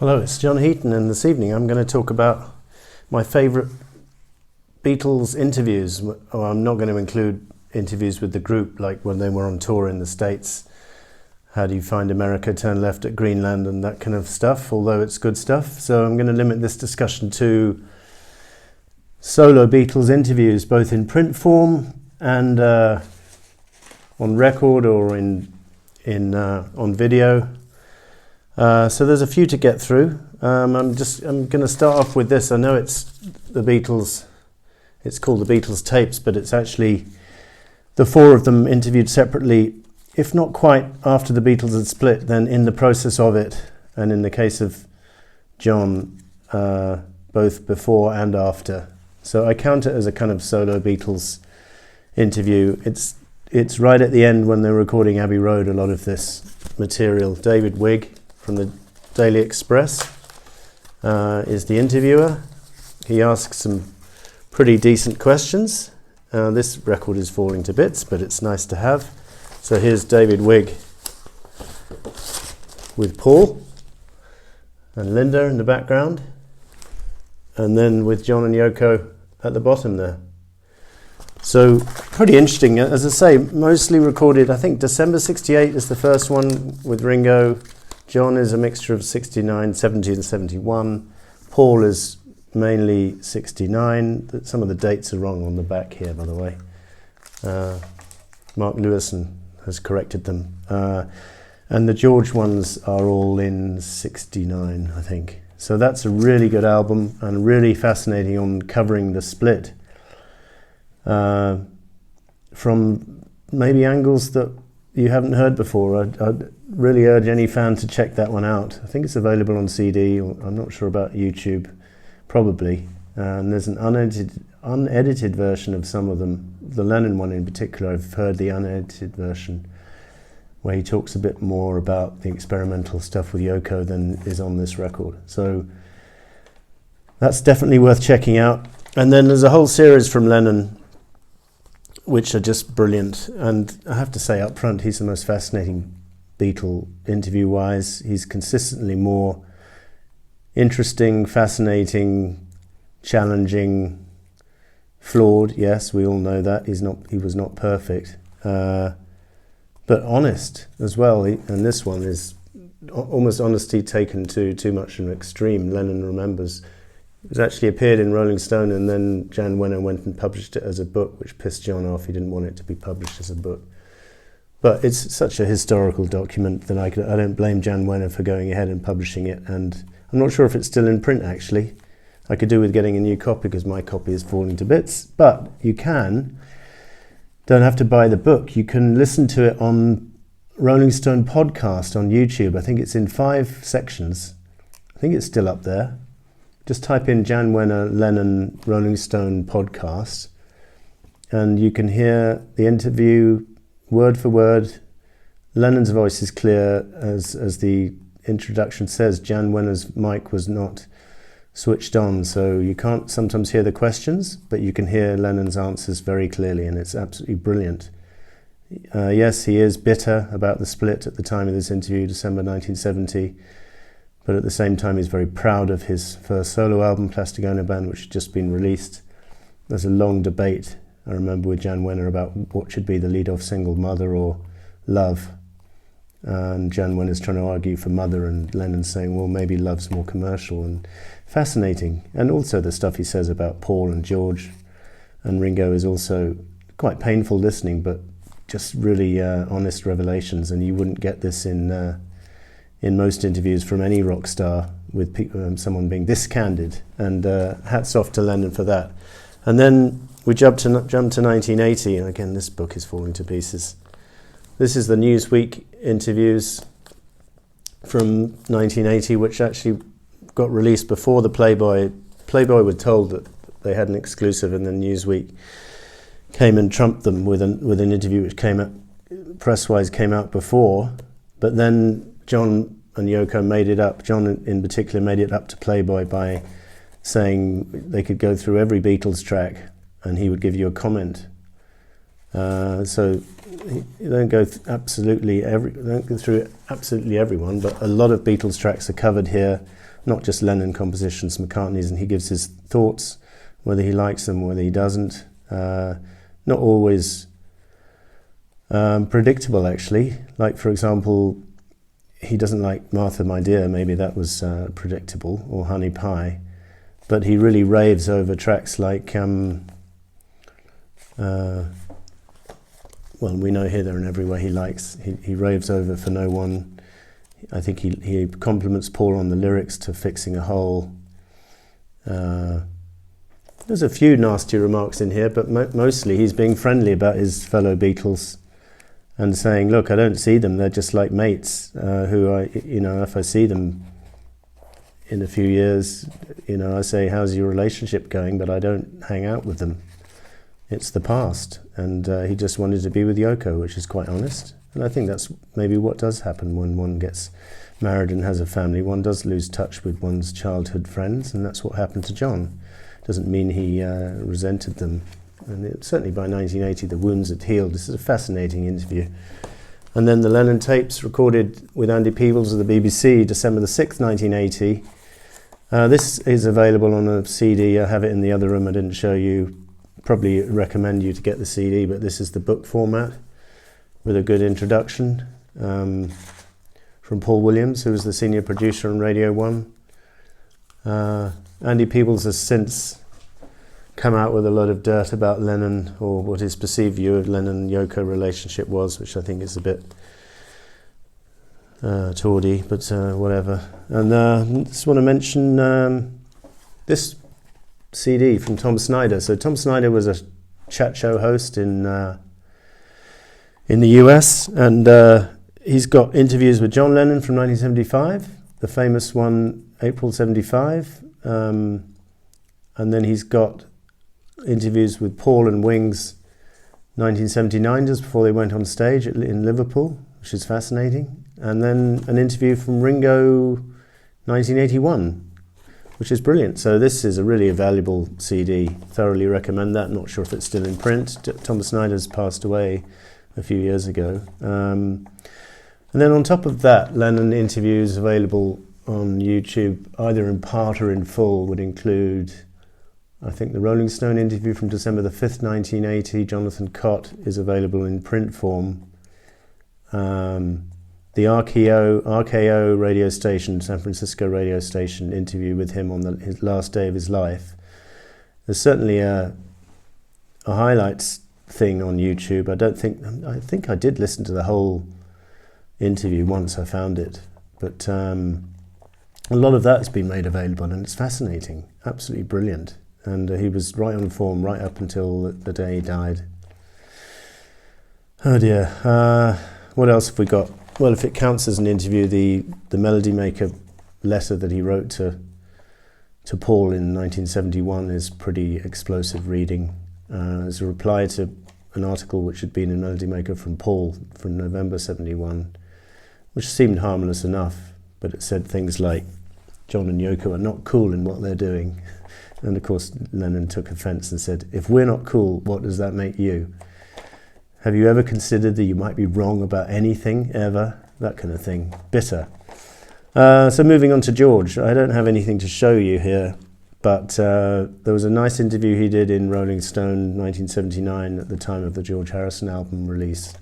Hello, it's John Heaton, and this evening I'm going to talk about my favourite Beatles interviews. I'm not going to include interviews with the group, like when they were on tour in the States. How do you find America, turn left at Greenland, and that kind of stuff, although it's good stuff. So I'm going to limit this discussion to solo Beatles interviews, both in print form and on record or on video. So there's a few to get through. I'm going to start off with this. I know it's the Beatles. It's called the Beatles Tapes, but it's actually the four of them interviewed separately, if not quite after the Beatles had split, then in the process of it, and in the case of John, both before and after. So I count it as a kind of solo Beatles interview. It's right at the end when they're recording Abbey Road, a lot of this material. David Wigg from the Daily Express is the interviewer. He asks some pretty decent questions. This record is falling to bits, but it's nice to have. So here's David Wigg with Paul and Linda in the background, and then with John and Yoko at the bottom there. So pretty interesting. As I say, mostly recorded, I think December 68 is the first one with Ringo. John is a mixture of 69, 70 and 71. Paul is mainly 69. Some of the dates are wrong on the back here, by the way. Mark Lewison has corrected them. And the George ones are all in 69, I think. So that's a really good album and really fascinating on covering the split. From maybe angles that you haven't heard before. I'd really urge any fan to check that one out. I think it's available on CD, or I'm not sure about YouTube, probably. And there's an unedited version of some of them. The Lennon one in particular, I've heard the unedited version, where he talks a bit more about the experimental stuff with Yoko than is on this record. So that's definitely worth checking out. And then there's a whole series from Lennon which are just brilliant. And I have to say up front, he's the most fascinating Beatle interview-wise. He's consistently more interesting, fascinating, challenging, flawed. Yes, we all know that. He was not perfect. But honest as well. And this one is almost honesty taken to too much an extreme. Lennon remembers it was actually appeared in Rolling Stone, and then Jan Wenner went and published it as a book, which pissed John off. He didn't want it to be published as a book. But it's such a historical document that I don't blame Jan Wenner for going ahead and publishing it. And I'm not sure if it's still in print, actually. I could do with getting a new copy because my copy is falling to bits. But you don't have to buy the book. You can listen to it on Rolling Stone podcast on YouTube. I think it's in 5 sections. I think it's still up there. Just type in Jan Wenner Lennon Rolling Stone podcast, and you can hear the interview word for word. Lennon's voice is clear, as the introduction says. Jan Wenner's mic was not switched on, so you can't sometimes hear the questions, but you can hear Lennon's answers very clearly, and it's absolutely brilliant. Yes, he is bitter about the split at the time of this interview, December 1970. But at the same time, he's very proud of his first solo album, Plastic Ono Band, which had just been released. There's a long debate, I remember, with Jan Wenner about what should be the lead-off single, Mother or Love. And Jan Wenner's trying to argue for Mother, and Lennon's saying, well, maybe Love's more commercial. And fascinating. And also the stuff he says about Paul and George and Ringo is also quite painful listening, but just really honest revelations. And you wouldn't get this in most interviews from any rock star, with someone being this candid, and hats off to Lennon for that. And then we jump to 1980, and again this book is falling to pieces. This is the Newsweek interviews from 1980, which actually got released before the Playboy. Playboy were told that they had an exclusive, and then Newsweek came and trumped them with an interview which press-wise came out before, but then John and Yoko made it up. John in particular made it up to Playboy by saying they could go through every Beatles track and he would give you a comment. So you don't go through absolutely everyone, but a lot of Beatles tracks are covered here. not just Lennon compositions, McCartney's, and he gives his thoughts, whether he likes them, whether he doesn't. Not always predictable, actually. Like, for example, he doesn't like Martha, My Dear, maybe that was predictable, or Honey Pie, but he really raves over tracks like, well, we know Here, There and Everywhere he likes. He raves over For No One. I think he compliments Paul on the lyrics to Fixing a Hole. There's a few nasty remarks in here, but mostly he's being friendly about his fellow Beatles and saying, look, I don't see them, they're just like mates who if I see them in a few years, I say, how's your relationship going? But I don't hang out with them. It's the past. And he just wanted to be with Yoko, which is quite honest. And I think that's maybe what does happen when one gets married and has a family. One does lose touch with one's childhood friends, and that's what happened to John. Doesn't mean he resented them. And certainly by 1980 the wounds had healed. This is a fascinating interview. And then the Lennon Tapes, recorded with Andy Peebles of the BBC, December the 6th, 1980. This is available on a CD. I have it in the other room. I didn't show you. Probably recommend you to get the CD, but this is the book format with a good introduction from Paul Williams, who was the senior producer on Radio 1. Andy Peebles has since come out with a lot of dirt about Lennon, or what his perceived view of Lennon-Yoko relationship was, which I think is a bit tawdy, but whatever. And I just want to mention this CD from Tom Snyder. So Tom Snyder was a chat show host in the US, and he's got interviews with John Lennon from 1975, the famous one, April 75, and then he's got interviews with Paul and Wings 1979, just before they went on stage in Liverpool, which is fascinating, and then an interview from Ringo 1981, which is brilliant. So this is a really valuable CD. Thoroughly recommend that. Not sure if it's still in print. Thomas Snyder's passed away a few years ago. And then on top of that, Lennon interviews available on YouTube, either in part or in full, would include, I think, the Rolling Stone interview from December the 5th, 1980. Jonathan Cott is available in print form. The RKO radio station, San Francisco radio station, interview with him on his last day of his life. There's certainly a highlights thing on YouTube. I think I did listen to the whole interview once. I found it, but a lot of that has been made available, and it's fascinating, absolutely brilliant. And he was right on form right up until the day he died. Oh dear. What else have we got? Well, if it counts as an interview, the Melody Maker letter that he wrote to Paul in 1971 is pretty explosive reading. As a reply to an article which had been in Melody Maker from Paul from November 71, which seemed harmless enough, but it said things like, John and Yoko are not cool in what they're doing. And of course Lennon took offence and said, if we're not cool, what does that make you? Have you ever considered that you might be wrong about anything, ever? That kind of thing. Bitter. So moving on to George. I don't have anything to show you here, but there was a nice interview he did in Rolling Stone 1979 at the time of the George Harrison album release,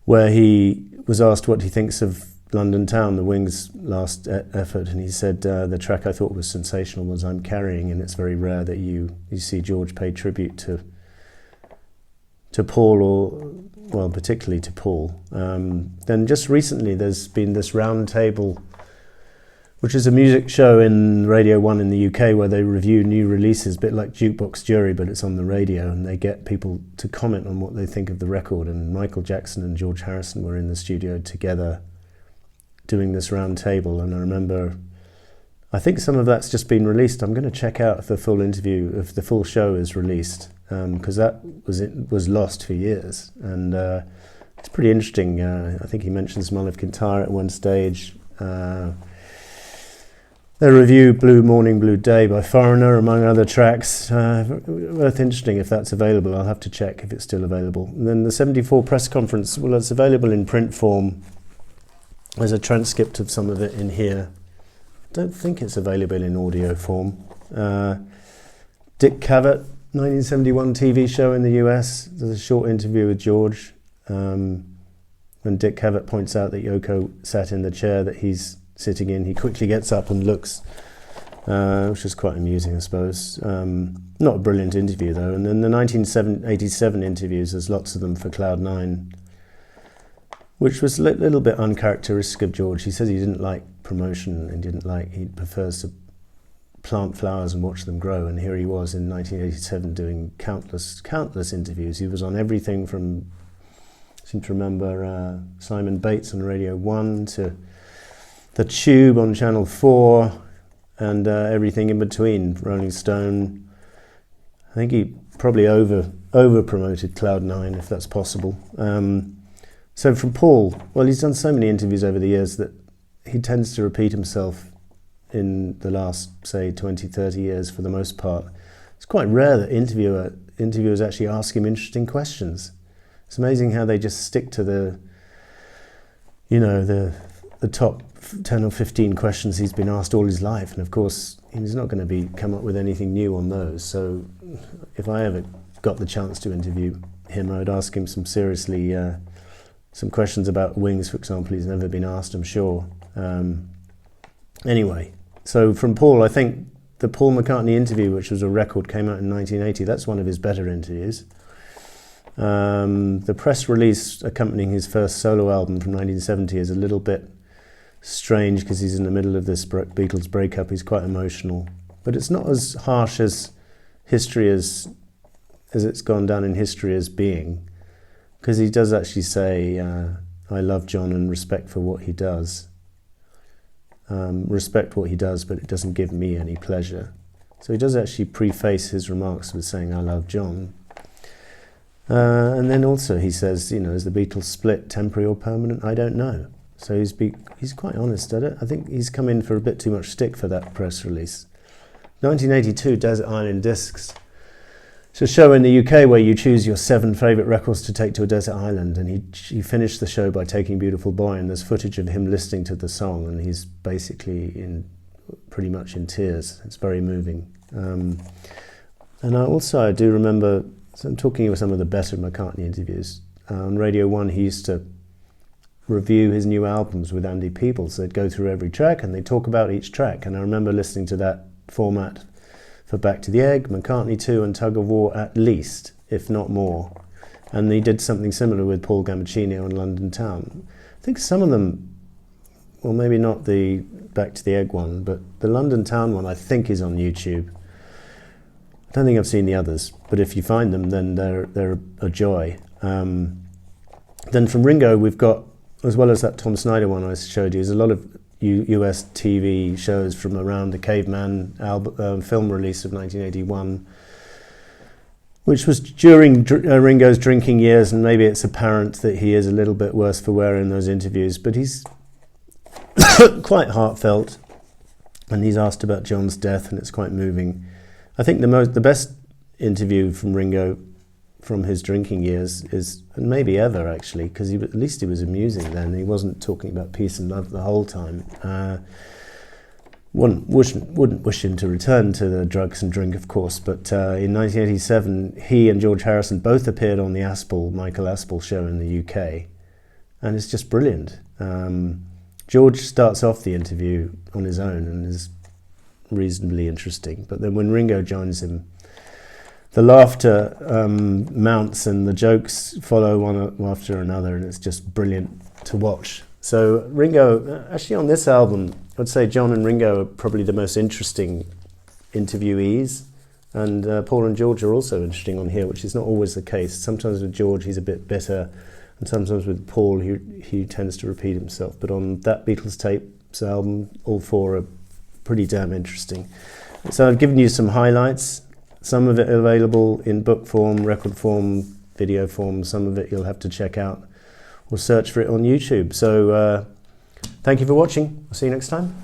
where he was asked what he thinks of London Town, the Wings' last effort, and he said, the track I thought was sensational was I'm Carrying, and it's very rare that you see George pay tribute to Paul, or, well, particularly to Paul. Then just recently there's been this round table, which is a music show in Radio 1 in the UK where they review new releases, a bit like Jukebox Jury, but it's on the radio, and they get people to comment on what they think of the record. And Michael Jackson and George Harrison were in the studio together doing this round table, and I remember, I think some of that's just been released. I'm going to check out if the full show is released, because that was lost for years, and it's pretty interesting. I think he mentions Mull of Kintyre at one stage. They review Blue Morning, Blue Day by Foreigner, among other tracks. Worth interesting if that's available. I'll have to check if it's still available. And then the 74 press conference, well, it's available in print form. There's a transcript of some of it in here. don't think it's available in audio form. Dick Cavett, 1971 TV show in the US. There's a short interview with George. When Dick Cavett points out that Yoko sat in the chair that he's sitting in, he quickly gets up and looks, which is quite amusing, I suppose. Not a brilliant interview, though. And then the 1987 interviews, there's lots of them for Cloud 9, which was a little bit uncharacteristic of George. He says he didn't like promotion and he prefers to plant flowers and watch them grow. And here he was in 1987 doing countless interviews. He was on everything from, I seem to remember, Simon Bates on Radio 1 to The Tube on Channel 4 and everything in between, Rolling Stone. I think he probably over-promoted Cloud 9, if that's possible. So from Paul, well, he's done so many interviews over the years that he tends to repeat himself in the last, say, 20, 30 years for the most part. It's quite rare that interviewers actually ask him interesting questions. It's amazing how they just stick to the top 10 or 15 questions he's been asked all his life. And of course, he's not going to come up with anything new on those. So if I ever got the chance to interview him, I would ask him some questions about Wings, for example. He's never been asked, I'm sure. Anyway, so from Paul, I think the Paul McCartney interview, which was a record, came out in 1980. That's one of his better interviews. The press release accompanying his first solo album from 1970 is a little bit strange because he's in the middle of this Beatles breakup. He's quite emotional, but it's not as harsh as history as it's gone down in history as being, because he does actually say, I love John and respect for what he does. Respect what he does, but it doesn't give me any pleasure. So he does actually preface his remarks with saying, I love John. And then also he says, is the Beatles split temporary or permanent? I don't know. So he's quite honest at it. I think he's come in for a bit too much stick for that press release. 1982, Desert Island Discs. It's a show in the UK where you choose your 7 favourite records to take to a desert island, and he finished the show by taking Beautiful Boy, and there's footage of him listening to the song, and he's basically pretty much in tears. It's very moving. And I do remember, so I'm talking with some of the better McCartney interviews. On Radio 1, he used to review his new albums with Andy Peebles. They'd go through every track and they'd talk about each track, and I remember listening to that format for Back to the Egg, McCartney 2 and Tug of War at least, if not more. And he did something similar with Paul Gambaccino on London Town. I think some of them, well, maybe not the Back to the Egg one, but the London Town one I think is on YouTube. I don't think I've seen the others, but if you find them, then they're a joy. Then from Ringo, we've got, as well as that Tom Snyder one I showed you, there's a lot of US TV shows from around the Caveman film release of 1981, which was during Ringo's drinking years, and maybe it's apparent that he is a little bit worse for wear in those interviews, but he's quite heartfelt, and he's asked about John's death, and it's quite moving. I think the best interview from Ringo from his drinking years is, and maybe ever actually, because at least he was amusing then. He wasn't talking about peace and love the whole time. Wouldn't wish him to return to the drugs and drink, of course, but in 1987 he and George Harrison both appeared on the Michael Aspel show in the UK, and it's just brilliant. George starts off the interview on his own and is reasonably interesting, but then when Ringo joins him, the laughter mounts and the jokes follow one after another, and it's just brilliant to watch. So Ringo, actually on this album, I'd say John and Ringo are probably the most interesting interviewees, and Paul and George are also interesting on here, which is not always the case. Sometimes with George he's a bit bitter, and sometimes with Paul he tends to repeat himself. But on that Beatles Tapes album, all four are pretty damn interesting. So I've given you some highlights. Some of it available in book form, record form, video form. Some of it you'll have to check out or search for it on YouTube. So thank you for watching. I'll see you next time.